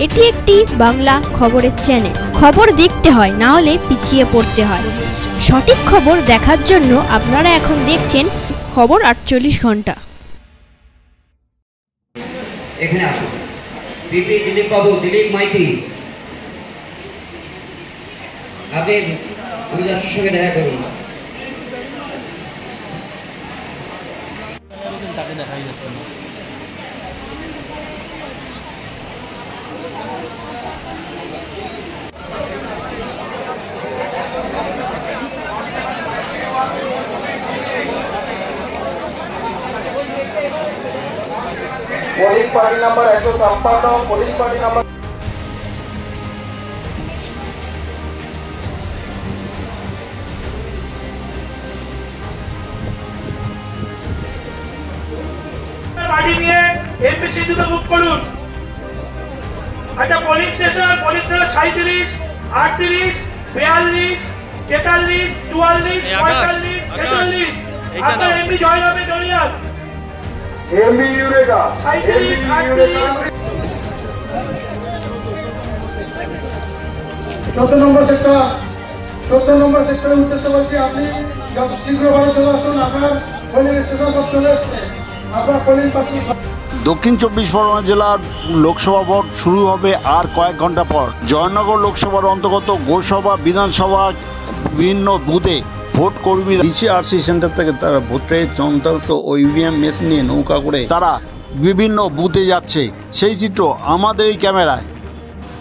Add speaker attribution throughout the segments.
Speaker 1: এটি একটি বাংলা খবরের চ্যানেল। খবর দেখতে হয়, না হলে পিছিয়ে পড়তে হয়। সঠিক খবর দেখার জন্য আপনারা এখন দেখছেন খবর 48 ঘন্টা।
Speaker 2: এখানে আসুন দিলীপ বাবু, দিলীপ মাইতি, আপনি অভিলাষীর সঙ্গে দেখা করুন। তাকে দেখাই যাচ্ছে না।
Speaker 3: Polling party number 156 polling party number
Speaker 4: गाड़ी নিয়ে এমপি সিদ্ধুকে বুক করুন। আচ্ছা, পোলিং স্টেশন 37, 38, 42, 43, 44, 46, আপনার এমপি জয়রামে জড়িয়াল,
Speaker 3: एमबी यूरेगा
Speaker 4: 37,
Speaker 3: 14 নম্বর সেক্টরের উদ্দেশ্য বলছি, আপনি যত শীঘ্র বাড়ি চলে আসুন। আপনার পোলিং স্টেশন সব চলে এসছে, আপনার পোলিং পার্টি।
Speaker 5: দক্ষিণ 24 পরগনা জেলার লোকসভা ভোট শুরু হবে আর কয়েক ঘন্টা পর। জয়নগর লোকসভার অন্তর্গত গোসভা বিধানসভা বিভিন্ন বুথে ভোট কর্মীরা ডিসিআরসি সেন্টার থেকে তারা ভোটের যন্ত্রাংশ ও ইভিএম মেশিন নিয়ে নৌকা করে তারা বিভিন্ন বুথে যাচ্ছে, সেই চিত্র আমাদের এই ক্যামেরায়।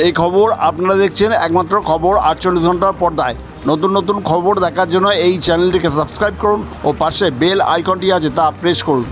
Speaker 5: এই খবর আপনারা দেখছেন একমাত্র খবর 48 ঘন্টার পর্দায়। নতুন নতুন খবর দেখার জন্য এই চ্যানেলটিকে সাবস্ক্রাইব করুন ও পাশে বেল আইকনটি আছে তা প্রেস করুন।